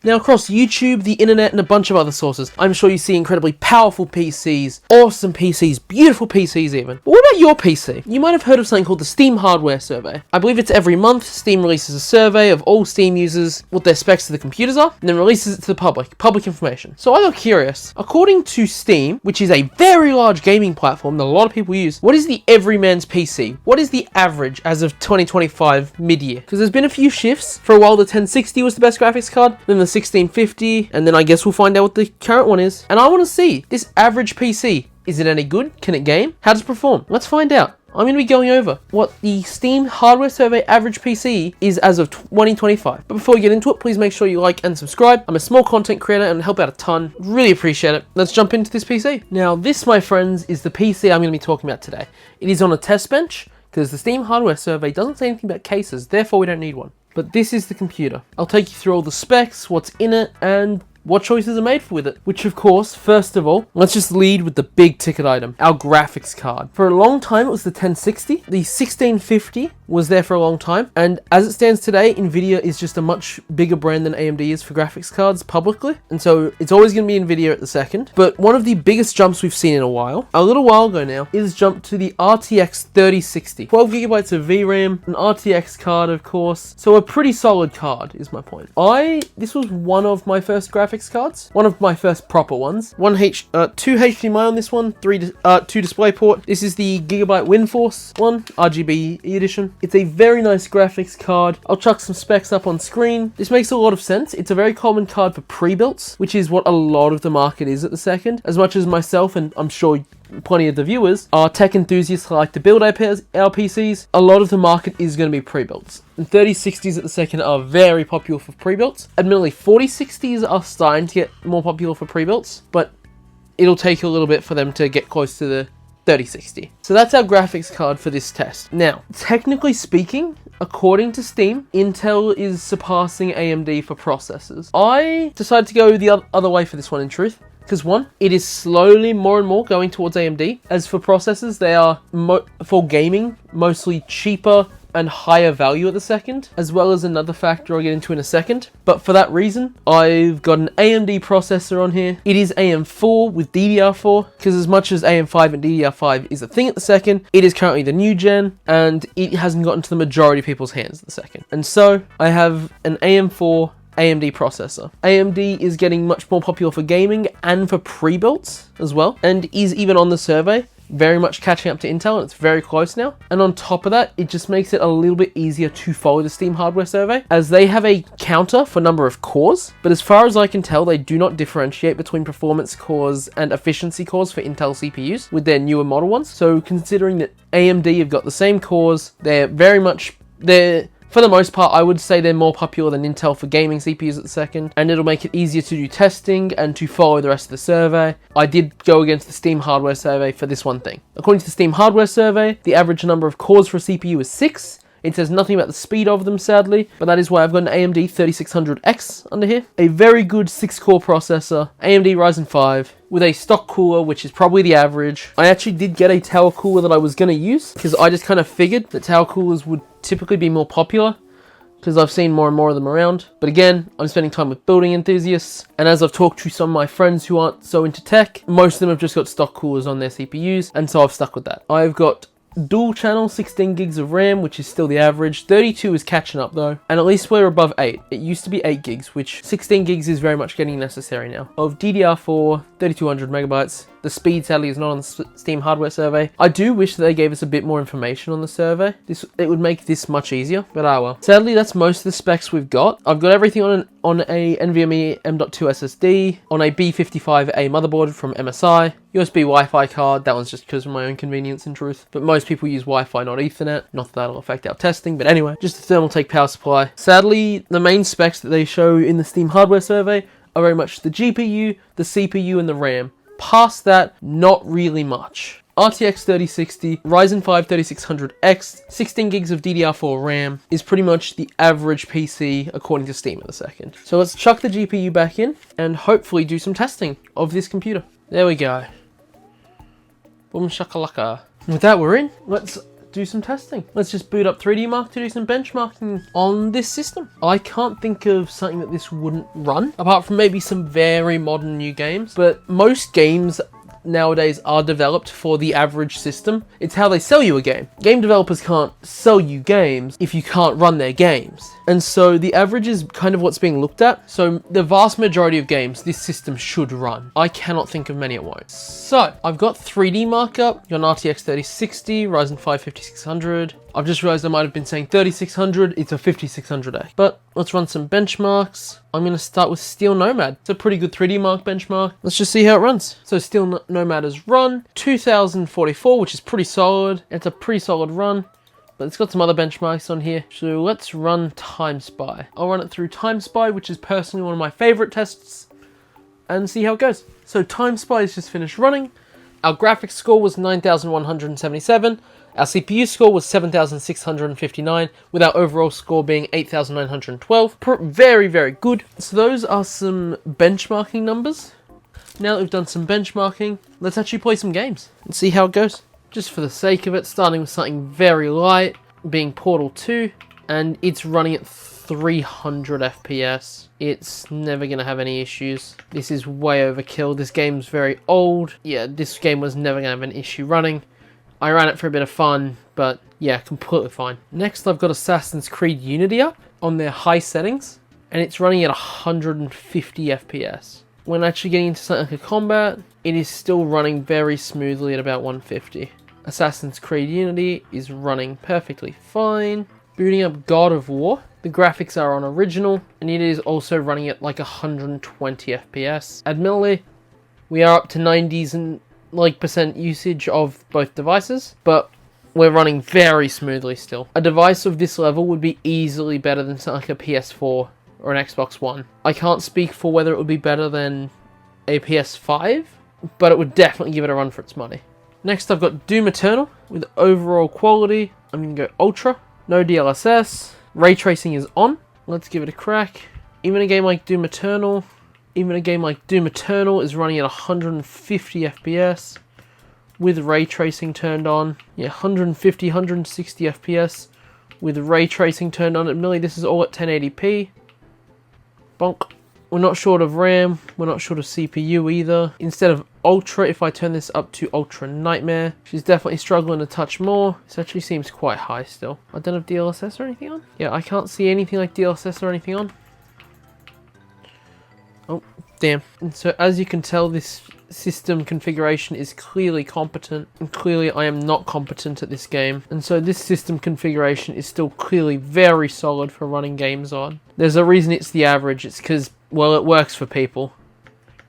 Now, across YouTube, the internet, and a bunch of other sources, I'm sure you see incredibly powerful PCs, awesome PCs, beautiful PCs even. But what about your PC? You might have heard of something called the Steam Hardware Survey. I believe it's every month. Steam releases a survey of all Steam users, what their specs of the computers are, and then releases it to the public information. So I got curious. According to Steam, which is a very large gaming platform that a lot of people use, what is the everyman's PC? What is the average as of 2025 mid-year? Because there's been a few shifts. For a while, the 1060 was the best graphics card, then the 1650, and then I guess we'll find out what the current one is. And I want to see this average PC. Is it any good? Can it game? How does it perform? Let's find out. I'm going to be going over what the Steam Hardware Survey average PC is as of 2025. But before we get into it, please make sure you like and subscribe. I'm a small content creator and help out a ton. Really appreciate it. Let's jump into this PC. Now, this, my friends, is the PC I'm going to be talking about today. It is on a test bench because the Steam Hardware Survey doesn't say anything about cases, therefore we don't need one. But this is the computer. I'll take you through all the specs, what's in it, and what choices are made with it. Which, of course, first of all, let's just lead with the big ticket item, our graphics card. For a long time, it was the 1060. The 1650 was there for a long time. And as it stands today, nvidia is just a much bigger brand than AMD is for graphics cards publicly. And so it's always going to be nvidia at the second. But one of the biggest jumps we've seen in a little while ago now, is jumped to the RTX 3060. 12 gigabytes of VRAM, an RTX card, of course. So a pretty solid card is my point. This was one of my first graphics cards, one of my first proper ones. 2 HDMI on this one, 2 DisplayPort. This is the Gigabyte WindForce one, RGB edition. It's a very nice graphics card. I'll chuck some specs up on screen. This makes a lot of sense. It's a very common card for pre-builts, which is what a lot of the market is at the second. As much as myself, and I'm sure plenty of the viewers, are tech enthusiasts who like to build our PCs, a lot of the market is going to be pre-builts. And 3060s at the second are very popular for pre-builts. Admittedly, 4060s are starting to get more popular for pre-builts, but it'll take a little bit for them to get close to the 3060. So that's our graphics card for this test. Now, technically speaking, according to Steam, Intel is surpassing AMD for processors. I decided to go the other way for this one, in truth. Because one, it is slowly more and more going towards AMD. As for processors, they are, for gaming, mostly cheaper and higher value at the second, as well as another factor I'll get into in a second. But for that reason, I've got an AMD processor on here. It is AM4 with DDR4, because as much as AM5 and DDR5 is a thing at the second, it is currently the new gen, and it hasn't gotten to the majority of people's hands at the second. And so, I have an AM4 AMD processor. AMD is getting much more popular for gaming and for pre-builts as well, and is even on the survey very much catching up to Intel, and it's very close now. And on top of that, it just makes it a little bit easier to follow the Steam Hardware Survey, as they have a counter for number of cores, but as far as I can tell, they do not differentiate between performance cores and efficiency cores for Intel CPUs with their newer model ones. So considering that AMD have got the same cores, for the most part, I would say they're more popular than Intel for gaming CPUs at the second, and it'll make it easier to do testing and to follow the rest of the survey. I did go against the Steam Hardware Survey for this one thing. According to the Steam Hardware Survey, the average number of cores for a CPU is 6. It says nothing about the speed of them, sadly, but that is why I've got an AMD 3600X under here. A very good 6-core processor, AMD Ryzen 5, with a stock cooler, which is probably the average. I actually did get a tower cooler that I was going to use, because I just kind of figured that tower coolers would typically be more popular, because I've seen more and more of them around. But again, I'm spending time with building enthusiasts, and as I've talked to some of my friends who aren't so into tech, most of them have just got stock coolers on their CPUs, and so I've stuck with that. I've got dual channel 16 gigs of RAM, which is still the average. 32 is catching up though, and at least we're above 8. It used to be 8 gigs, which 16 gigs is very much getting necessary now. Of DDR4, 3200 megabytes. The speed, sadly, is not on the Steam Hardware Survey. I do wish that they gave us a bit more information on the survey. It would make this much easier, but ah well. Sadly, that's most of the specs we've got. I've got everything on a NVMe M.2 SSD, on a B55A motherboard from MSI, USB Wi-Fi card. That one's just because of my own convenience, in truth. But most people use Wi-Fi, not Ethernet. Not that that'll affect our testing, but anyway. Just a Thermaltake power supply. Sadly, the main specs that they show in the Steam Hardware Survey are very much the GPU, the CPU, and the RAM. Past that, not really much. RTX 3060, Ryzen 5 3600X, 16 gigs of DDR4 RAM is pretty much the average PC according to Steam at the second. So let's chuck the GPU back in and hopefully do some testing of this computer. There we go. Boom shakalaka. With that, we're in. Let's do some testing. Let's just boot up 3D Mark to do some benchmarking on this system. I can't think of something that this wouldn't run, apart from maybe some very modern new games, but most games nowadays are developed for the average system. It's how they sell you a game. Game developers can't sell you games if you can't run their games. And so the average is kind of what's being looked at. So the vast majority of games this system should run. I cannot think of many it won't. So I've got 3D Mark up, got an RTX 3060, Ryzen 5 5600. I've just realized I might have been saying 3600, it's a 5600A. But let's run some benchmarks. I'm going to start with Steel Nomad. It's a pretty good 3D Mark benchmark. Let's just see how it runs. So Steel Nomad has run 2044, which is pretty solid. It's a pretty solid run, but it's got some other benchmarks on here. So let's run Time Spy. I'll run it through Time Spy, which is personally one of my favorite tests, and see how it goes. So Time Spy has just finished running. Our graphics score was 9,177. Our CPU score was 7,659, with our overall score being 8,912. Very, very good. So those are some benchmarking numbers. Now that we've done some benchmarking, let's actually play some games and see how it goes. Just for the sake of it, starting with something very light, being Portal 2, and it's running at 300 FPS. It's never going to have any issues. This is way overkill. This game's very old. Yeah, this game was never going to have an issue running. I ran it for a bit of fun, but yeah, completely fine. Next, I've got Assassin's Creed Unity up on their high settings, and it's running at 150 FPS. When actually getting into something like a combat, it is still running very smoothly at about 150. Assassin's Creed Unity is running perfectly fine. Booting up God of War, the graphics are on original, and it is also running at like 120 FPS. Admittedly, we are up to 90s and percent usage of both devices, but we're running very smoothly still. A device of this level would be easily better than something like a PS4 or an Xbox One. I can't speak for whether it would be better than a PS5, but it would definitely give it a run for its money. Next, I've got Doom Eternal with overall quality. I'm going to go Ultra, no DLSS, ray tracing is on. Let's give it a crack. Even a game like Doom Eternal is running at 150 FPS with ray tracing turned on. Yeah, 150, 160 FPS with ray tracing turned on. Admittedly, this is all at 1080p. Bonk. We're not short of RAM. We're not short of CPU either. Instead of Ultra, if I turn this up to Ultra Nightmare, she's definitely struggling a touch more. This actually seems quite high still. I don't have DLSS or anything on. Yeah, I can't see anything like DLSS or anything on. Oh, damn. And so as you can tell, this system configuration is clearly competent, and clearly I am not competent at this game. And so this system configuration is still clearly very solid for running games on. There's a reason it's the average. It's because, well, it works for people,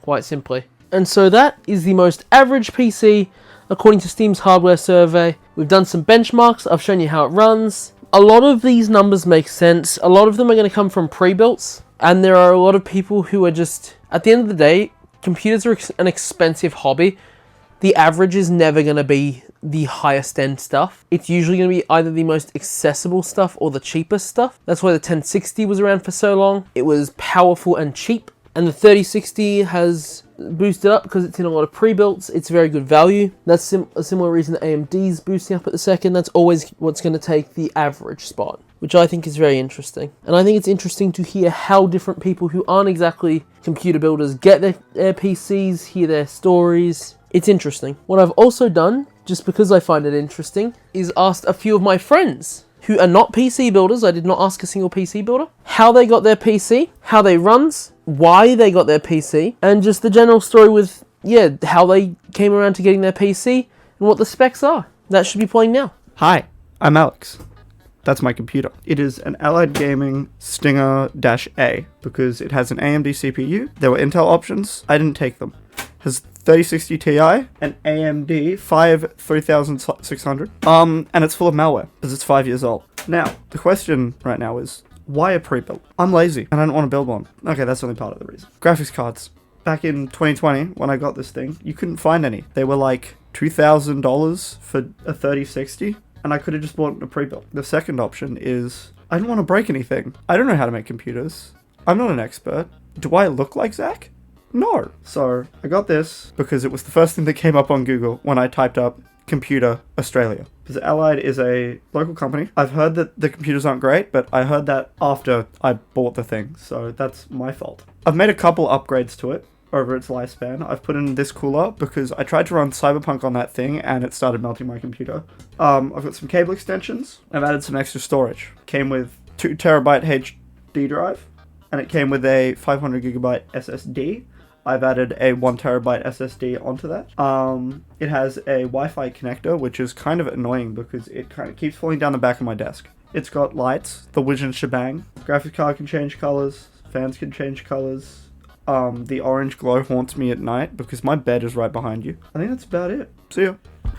quite simply. And so that is the most average PC according to Steam's hardware survey. We've done some benchmarks. I've shown you how it runs. A lot of these numbers make sense. A lot of them are going to come from pre-builts. And there are a lot of people who are just, at the end of the day, computers are an expensive hobby. The average is never going to be the highest end stuff. It's usually going to be either the most accessible stuff or the cheapest stuff. That's why the 1060 was around for so long. It was powerful and cheap. And the 3060 has boosted up because it's in a lot of pre-builts. It's very good value. That's a similar reason that AMD's boosting up at the second. That's always what's going to take the average spot, which I think is very interesting. And I think it's interesting to hear how different people who aren't exactly computer builders get their PCs, hear their stories. It's interesting. What I've also done, just because I find it interesting, is asked a few of my friends who are not PC builders. I did not ask a single PC builder how they got their PC, how they runs, why they got their PC, and just the general story with, yeah, how they came around to getting their PC and what the specs are. That should be playing now. Hi, I'm Alex. That's my computer. It is an Allied Gaming Stinger-A because it has an AMD CPU. There were Intel options. I didn't take them. Has 3060 Ti, an AMD 3600, and it's full of malware because it's 5 years old. Now, the question right now is, why a pre-built? I'm lazy and I don't want to build one. Okay, that's only part of the reason. Graphics cards. Back in 2020, when I got this thing, you couldn't find any. They were like $2,000 for a 3060, and I could have just bought a pre-built. The second option is, I don't want to break anything. I don't know how to make computers. I'm not an expert. Do I look like Zach? No. So I got this because it was the first thing that came up on Google when I typed up computer Australia. because Allied is a local company. I've heard that the computers aren't great, but I heard that after I bought the thing, so that's my fault. I've made a couple upgrades to it over its lifespan. I've put in this cooler because I tried to run Cyberpunk on that thing and it started melting my computer. I've got some cable extensions. I've added some extra storage. Came with 2 terabyte HD drive, and it came with a 500 gigabyte SSD. I've added a 1 terabyte SSD onto that. It has a Wi-Fi connector, which is kind of annoying because it kind of keeps falling down the back of my desk. It's got lights, the whiz and shebang. Graphics card can change colors. Fans can change colors. The orange glow haunts me at night because my bed is right behind you. I think that's about it. See ya.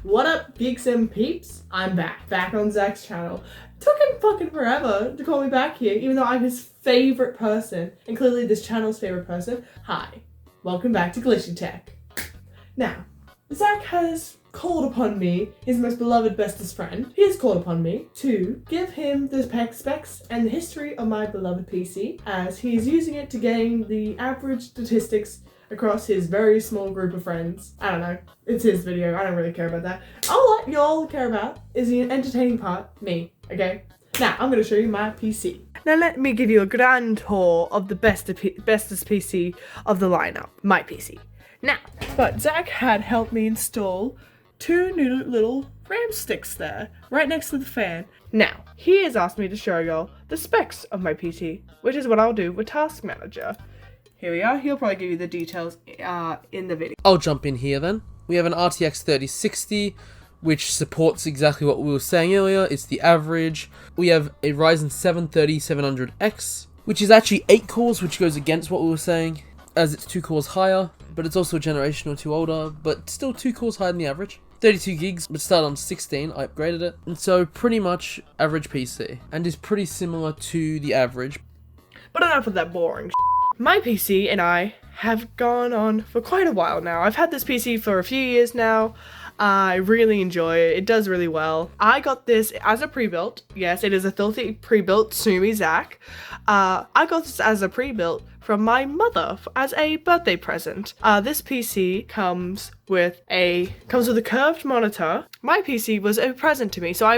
What up, geeks and peeps? I'm back on Zach's channel. Took him fucking forever to call me back here, even though I'm his favorite person, and clearly this channel's favorite person. Hi, welcome back to Glitchy Tech. Now, Zach has called upon me, his most beloved bestest friend. He has called upon me to give him the specs and the history of my beloved PC, as he is using it to gain the average statistics across his very small group of friends. I don't know. It's his video. I don't really care about that. All y'all care about is the entertaining part, me, okay? Now, I'm going to show you my PC. Now, let me give you a grand tour of the bestest PC of the lineup, my PC. Now, but Zach had helped me install 2 new little RAM sticks there, right next to the fan. Now, he has asked me to show y'all the specs of my PC, which is what I'll do with Task Manager. Here we are. He'll probably give you the details in the video. I'll jump in here then. We have an RTX 3060, which supports exactly what we were saying earlier. It's the average. We have a Ryzen 7 3700X, which is actually 8 cores, which goes against what we were saying, as it's 2 cores higher, but it's also a generation or 2 older, but still 2 cores higher than the average. 32 gigs, but started on 16, I upgraded it. And so pretty much average PC, and is pretty similar to the average. But enough of that boring shit. My PC and I have gone on for quite a while now. I've had this PC for a few years now. I really enjoy it. It does really well. I got this as a pre-built. Yes, it is a filthy pre-built Sumi Zach. I got this as a pre-built from my mother as a birthday present. This PC comes with a curved monitor. My PC was a present to me, so I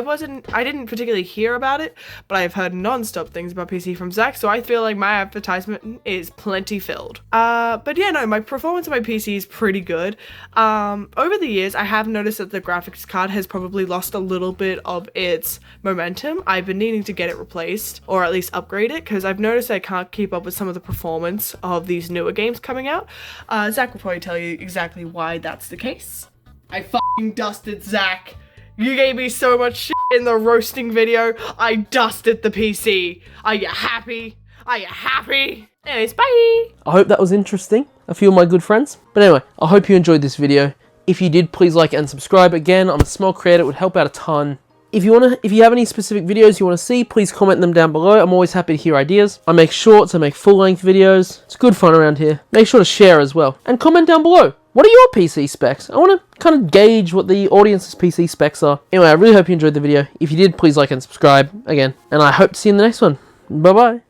didn't particularly hear about it, but I've heard non-stop things about PC from Zach, so I feel like my advertisement is plenty filled. But yeah, no, my performance of my PC is pretty good. Over the years, I have noticed that the graphics card has probably lost a little bit of its momentum. I've been needing to get it replaced, or at least upgrade it, because I've noticed I can't keep up with some of the performance of these newer games coming out. Zach will probably tell you exactly why that's the case. I fucking dusted Zach. You gave me so much shit in the roasting video. I dusted the PC. Are you happy? Are you happy? Anyways, bye! I hope that was interesting, a few of my good friends. But anyway, I hope you enjoyed this video. If you did, please like and subscribe. Again, I'm a small creator, it would help out a ton. If you have any specific videos you want to see, please comment them down below. I'm always happy to hear ideas. I make shorts, I make full-length videos. It's good fun around here. Make sure to share as well. And comment down below. What are your PC specs? I want to kind of gauge what the audience's PC specs are. Anyway, I really hope you enjoyed the video. If you did, please like and subscribe again. And I hope to see you in the next one. Bye-bye.